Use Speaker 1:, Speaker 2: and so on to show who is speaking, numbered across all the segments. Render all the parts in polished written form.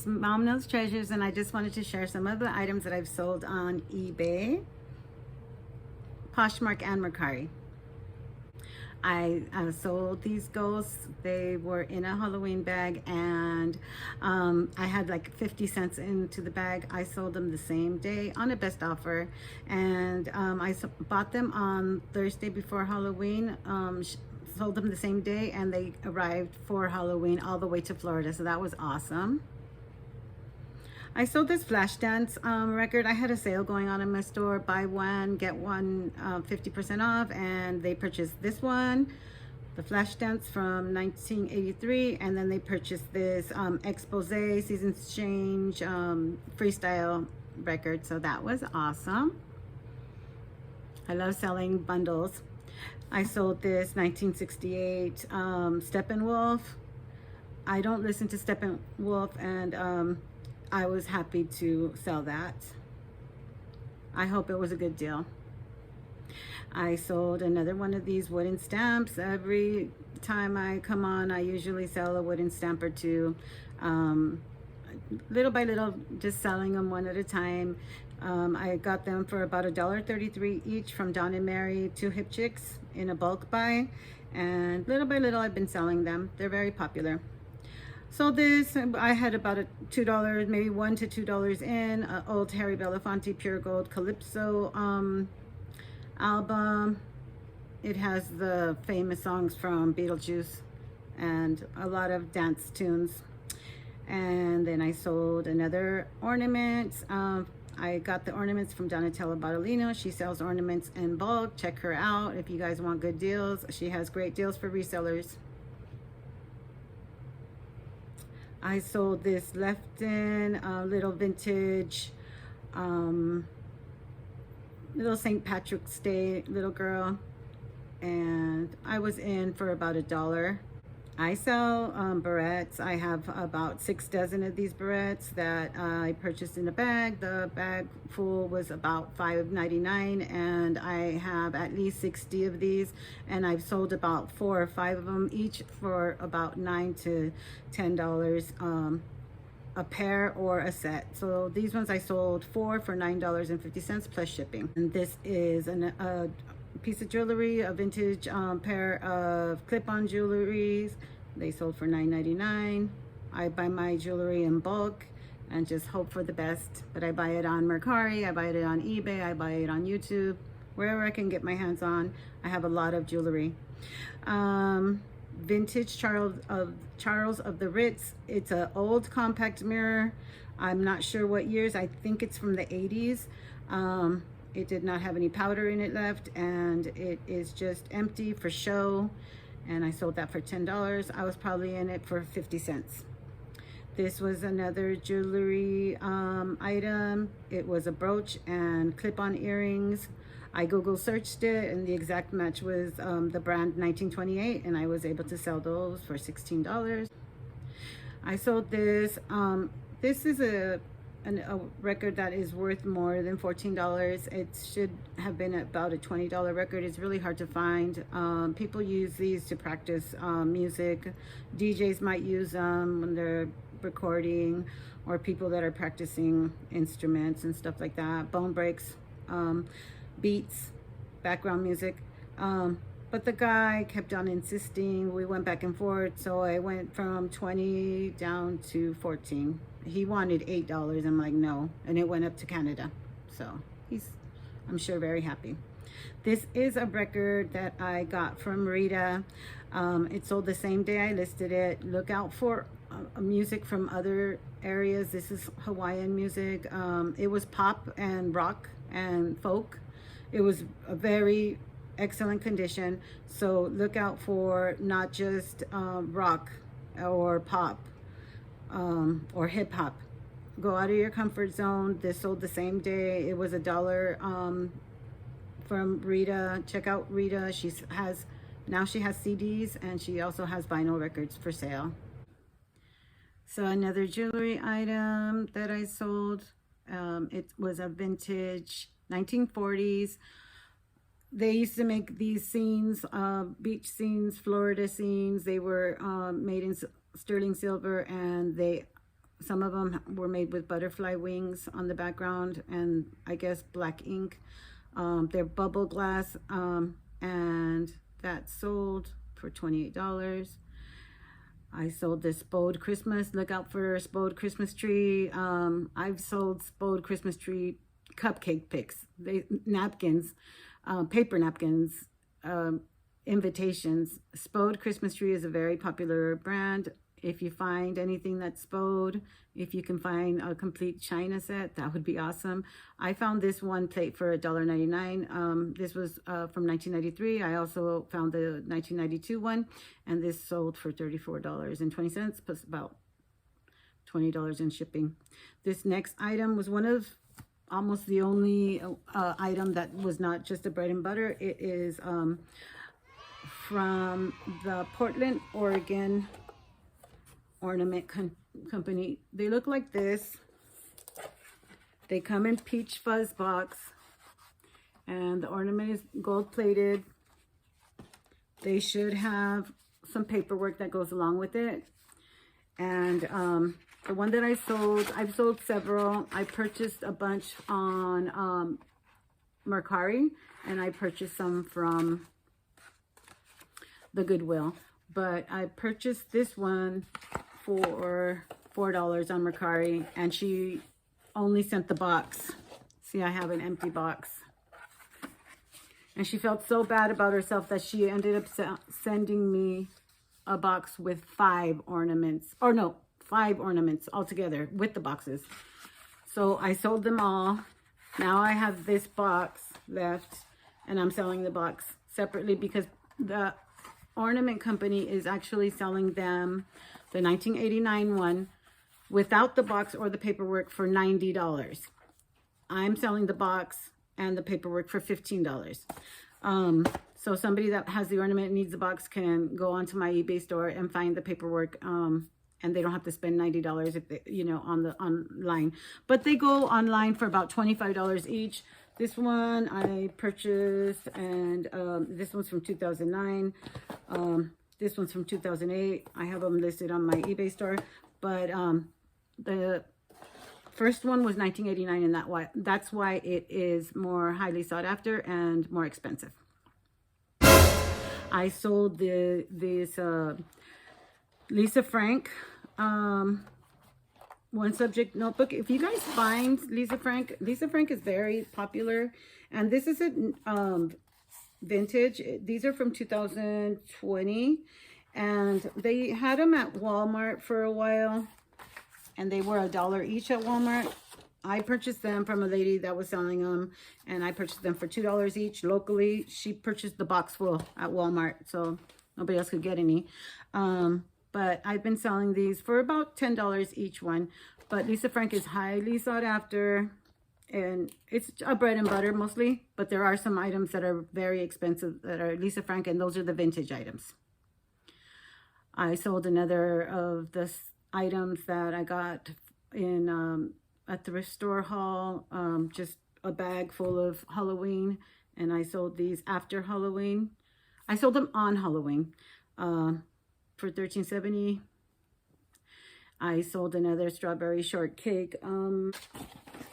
Speaker 1: it's Mom Knows Treasures, and I just wanted to share some of the items that I've sold on eBay, Poshmark, and Mercari. I sold these ghosts. They were in a Halloween bag, and I had like 50 cents into the bag. I sold them the same day on a best offer, and I bought them on Thursday before Halloween. Sold them the same day, and they arrived for Halloween all the way to Florida, so that was awesome. I sold this Flashdance record. I had a sale going on in my store, buy one get one 50% off, and they purchased this one, the Flashdance from 1983, and then they purchased this Expose Seasons Change freestyle record, so that was awesome. I love selling bundles. I sold this 1968 Steppenwolf. I don't listen to Steppenwolf, and I was happy to sell that. I hope it was a good deal. I sold another one of these wooden stamps. Every time I come on, I usually sell a wooden stamp or two. Little by little, just selling them one at a time. I got them for about $1.33 each from Don and Mary, 2 hip chicks in a bulk buy. And little by little, I've been selling them. They're very popular. So this, I had about a $2, maybe $1 to $2 in, old Harry Belafonte Pure Gold Calypso album. It has the famous songs from Beetlejuice and a lot of dance tunes. And then I sold another ornament. I got the ornaments from Donatella Bottolino. She sells ornaments in bulk. Check her out if you guys want good deals. She has great deals for resellers. I sold this Lefton little vintage little St. Patrick's Day little girl, and I was in for about $1. I sell barrettes. I have about 6 dozen of these barrettes that I purchased in a bag. The bag full was about $5.99, and I have at least 60 of these, and I've sold about 4 or 5 of them, each for about $9 to $10 a pair or a set. So these ones I sold 4 for $9.50 plus shipping. And this is a piece of jewelry, a vintage pair of clip-on jewelries. They sold for $9.99. I buy my jewelry in bulk and just hope for the best, but I buy it on Mercari, I buy it on eBay, I buy it on YouTube, wherever I can get my hands on. I have a lot of jewelry. Vintage Charles of the Ritz. It's an old compact mirror. I'm not sure what years. I think it's from the 80s. It did not have any powder in it left, and it is just empty for show, and I sold that for $10. I was probably in it for 50 cents. This was another jewelry item. It was a brooch and clip-on earrings. I Google searched it, and the exact match was the brand 1928, and I was able to sell those for $16. I sold this. This is a record that is worth more than $14. It should have been about a $20 record. It's really hard to find. People use these to practice music. DJs might use them when they're recording, or people that are practicing instruments and stuff like that. Bone breaks, beats, background music. But the guy kept on insisting. We went back and forth, so I went from 20 down to 14. He wanted $8. I'm like, no, and it went up to Canada. So he's, I'm sure, very happy. This is a record that I got from Rita. It sold the same day I listed it. Look out for music from other areas. This is Hawaiian music. It was pop and rock and folk. It was a very excellent condition, so look out for not just rock or pop or hip-hop. Go out of your comfort zone. This sold the same day. It was $1 from Rita. Check out Rita. Now she has CDs, and she also has vinyl records for sale. So another jewelry item that I sold, it was a vintage 1940s. They used to make these scenes, beach scenes, Florida scenes. They were made in sterling silver, and they Some of them were made with butterfly wings on the background and I guess black ink. They're bubble glass, and that sold for $28. I sold this Spode Christmas. Look out for Spode Christmas tree. I've sold Spode Christmas tree cupcake picks, napkins, paper napkins, invitations. Spode Christmas tree is a very popular brand. If you find anything that's Spode, if you can find a complete china set, that would be awesome. I found this one plate for $1.99. This was from 1993. I also found the 1992 one, and this sold for $34.20 plus about $20 in shipping. This next item was one of almost the only item that was not just a bread and butter. It is from the Portland, Oregon ornament company. They look like this. They come in peach fuzz box, and the ornament is gold plated. They should have some paperwork that goes along with it. And the one that I've sold several. I purchased a bunch on Mercari, and I purchased some from the Goodwill. But I purchased this one for $4 on Mercari, and she only sent the box. See, I have an empty box. And she felt so bad about herself that she ended up sending me a box with 5 ornaments. Or no, 5 ornaments altogether with the boxes. So I sold them all. Now I have this box left, and I'm selling the box separately because the ornament company is actually selling them the 1989 one without the box or the paperwork for $90. I'm selling the box and the paperwork for $15. So somebody that has the ornament and needs the box can go onto my eBay store and find the paperwork, and they don't have to spend $90 if they, online. But they go online for about $25 each. This one I purchased, and this one's from 2009. This one's from 2008. I have them listed on my eBay store, but the first one was 1989, and that's why it is more highly sought after and more expensive. I sold this Lisa Frank one subject notebook. If you guys find Lisa Frank is very popular, and this is a vintage. These are from 2020, and they had them at Walmart for a while, and they were $1 each at Walmart. I purchased them from a lady that was selling them, and I purchased them for $2 each locally. She purchased the box full at Walmart, so nobody else could get any. But I've been selling these for about $10 each one. But Lisa Frank is highly sought after, and it's a bread and butter mostly, but there are some items that are very expensive that are Lisa Frank, and those are the vintage items. I sold another of the items that I got in a thrift store haul, just a bag full of Halloween, and I sold these after Halloween. I sold them on Halloween for $13.70. I sold another strawberry shortcake. One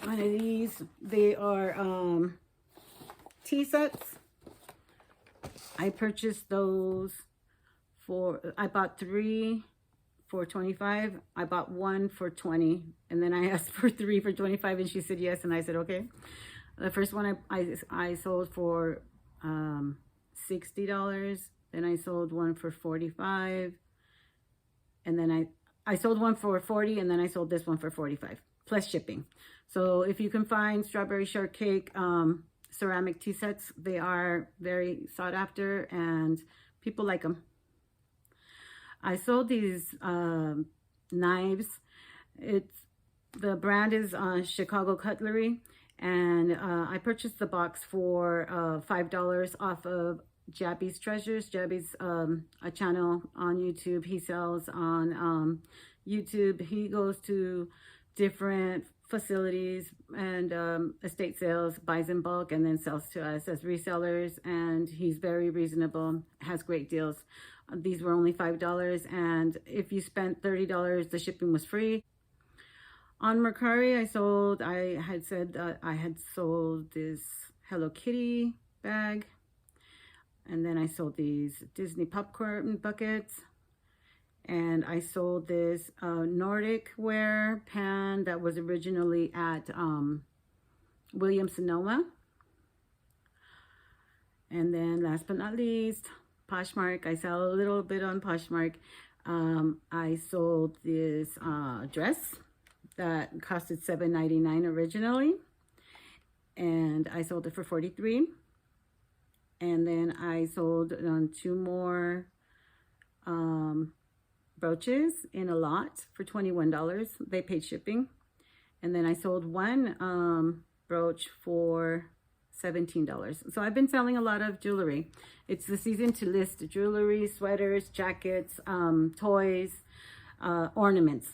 Speaker 1: of these, they are tea sets. I purchased those I bought 3 for $25. I bought 1 for $20, and then I asked for 3 for $25, and she said yes, and I said okay. The first one I sold for $60. Then I sold one for $45, and then I sold one for $40, and then I sold this one for $45 plus shipping. So if you can find strawberry shortcake ceramic tea sets, they are very sought after and people like them. I sold these knives. The brand is Chicago Cutlery, and I purchased the box for $5 off of Jabby's Treasures. Jabby's a channel on YouTube. He sells on YouTube. He goes to different facilities and estate sales, buys in bulk, and then sells to us as resellers, and he's very reasonable, has great deals. These were only $5, and if you spent $30, the shipping was free. On Mercari, I had said that I had sold this Hello Kitty bag. And then I sold these Disney popcorn buckets. And I sold this Nordic ware pan that was originally at Williams-Sonoma. And then last but not least, Poshmark. I sell a little bit on Poshmark. I sold this dress that costed $7.99 originally. And I sold it for $43. And then I sold 2 more brooches in a lot for $21. They paid shipping. And then I sold 1 brooch for $17. So I've been selling a lot of jewelry. It's the season to list jewelry, sweaters, jackets, toys, ornaments.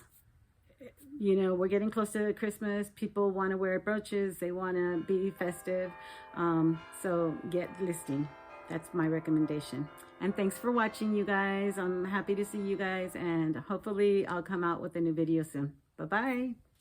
Speaker 1: You know, we're getting close to Christmas. People want to wear brooches. They want to be festive. So get listing. That's my recommendation. And thanks for watching, you guys. I'm happy to see you guys. And hopefully I'll come out with a new video soon. Bye-bye.